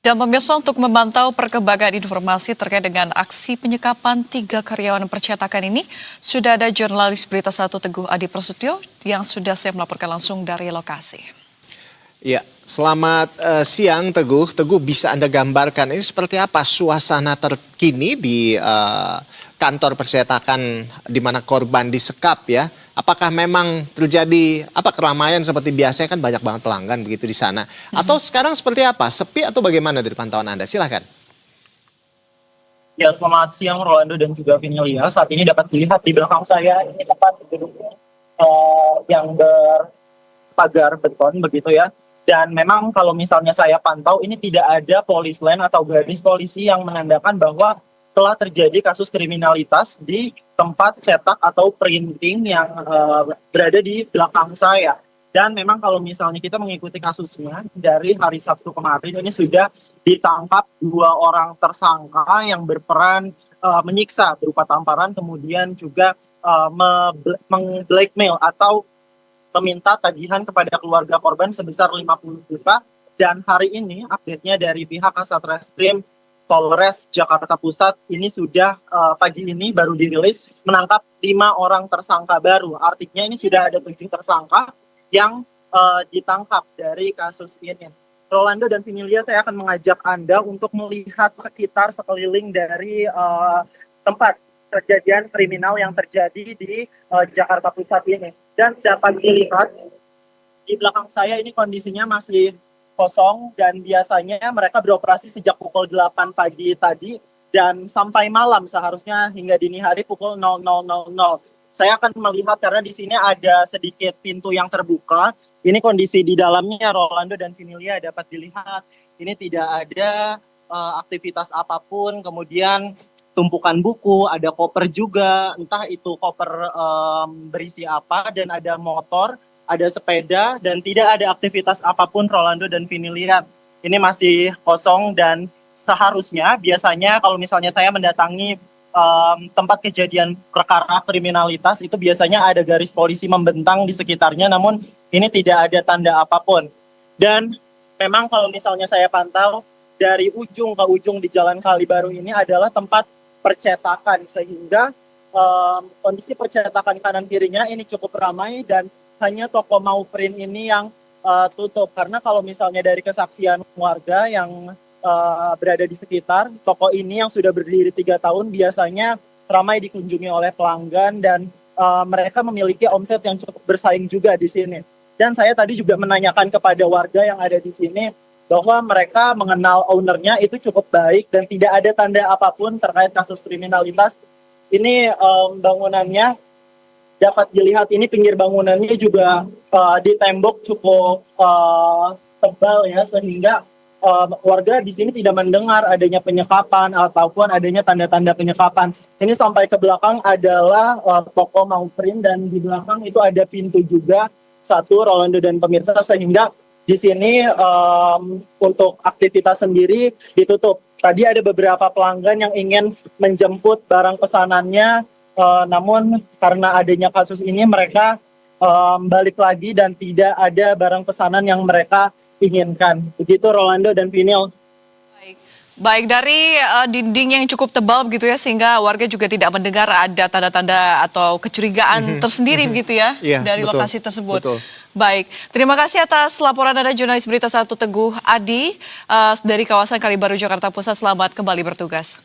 Dan pemirsa, untuk memantau perkembangan informasi terkait dengan aksi penyekapan 3 karyawan percetakan ini, sudah ada jurnalis Berita Satu Teguh Adi Prasetyo yang sudah siap melaporkan langsung dari lokasi. Ya, selamat siang Teguh. Teguh, bisa Anda gambarkan ini seperti apa suasana terkini di kantor percetakan di mana korban disekap ya? Apakah memang terjadi keramaian seperti biasanya, kan banyak banget pelanggan begitu di sana? Atau sekarang seperti apa? Sepi atau bagaimana dari pantauan Anda? Silahkan. Ya, selamat siang Rolando dan juga Vinelia. Saat ini dapat dilihat di belakang saya, ini tempat gedung yang berpagar beton begitu ya. Dan memang kalau misalnya saya pantau, ini tidak ada polis line atau garis polisi yang menandakan bahwa telah terjadi kasus kriminalitas di tempat cetak atau printing yang berada di belakang saya. Dan memang kalau misalnya kita mengikuti kasusnya dari hari Sabtu kemarin, ini sudah ditangkap 2 orang tersangka yang berperan menyiksa berupa tamparan, kemudian juga blackmail atau meminta tagihan kepada keluarga korban sebesar 50 juta. Dan hari ini update-nya dari pihak Kasatreskrim Polres Jakarta Pusat ini sudah pagi ini baru dirilis menangkap 5 orang tersangka baru. Artinya ini sudah ada 7 tersangka yang ditangkap dari kasus ini. Rolando dan Vinelia, saya akan mengajak Anda untuk melihat sekitar sekeliling dari tempat kejadian kriminal yang terjadi di Jakarta Pusat ini. Dan dapat dilihat di belakang saya ini kondisinya masih kosong, dan biasanya mereka beroperasi sejak pukul 8 pagi tadi dan sampai malam, seharusnya hingga dini hari pukul 00.00. Saya akan melihat karena di sini ada sedikit pintu yang terbuka. Ini kondisi di dalamnya, Rolando dan Vinelia, dapat dilihat ini tidak ada aktivitas apapun. Kemudian tumpukan buku, ada koper juga, entah itu koper berisi apa, dan ada motor, ada sepeda, dan tidak ada aktivitas apapun, Rolando dan Vinelia. Ini masih kosong, dan seharusnya biasanya kalau misalnya saya mendatangi tempat kejadian perkara kriminalitas, itu biasanya ada garis polisi membentang di sekitarnya, namun ini tidak ada tanda apapun. Dan memang kalau misalnya saya pantau, dari ujung ke ujung di Jalan Kalibaru ini adalah tempat percetakan, sehingga kondisi percetakan kanan kirinya ini cukup ramai, dan hanya toko Mauprint ini yang tutup. Karena kalau misalnya dari kesaksian warga yang berada di sekitar, toko ini yang sudah berdiri 3 tahun biasanya ramai dikunjungi oleh pelanggan, dan mereka memiliki omset yang cukup bersaing juga di sini. Dan saya tadi juga menanyakan kepada warga yang ada di sini bahwa mereka mengenal ownernya itu cukup baik dan tidak ada tanda apapun terkait kasus kriminalitas. Ini bangunannya dapat dilihat, ini pinggir bangunannya juga di tembok cukup tebal ya, sehingga warga di sini tidak mendengar adanya penyekapan ataupun adanya tanda-tanda penyekapan. Ini sampai ke belakang adalah toko Mauprint, dan di belakang itu ada pintu juga satu, Rolando dan pemirsa, sehingga di sini untuk aktivitas sendiri ditutup. Tadi ada beberapa pelanggan yang ingin menjemput barang pesanannya, namun karena adanya kasus ini mereka balik lagi dan tidak ada barang pesanan yang mereka inginkan. Begitu Rolando dan Vinil. Baik, dari dinding yang cukup tebal begitu ya, sehingga warga juga tidak mendengar ada tanda-tanda atau kecurigaan tersendiri begitu ya, dari betul, lokasi tersebut. Betul. Baik, terima kasih atas laporan Anda, jurnalis Berita Satu Teguh Adi dari kawasan Kalibaru, Jakarta Pusat. Selamat kembali bertugas.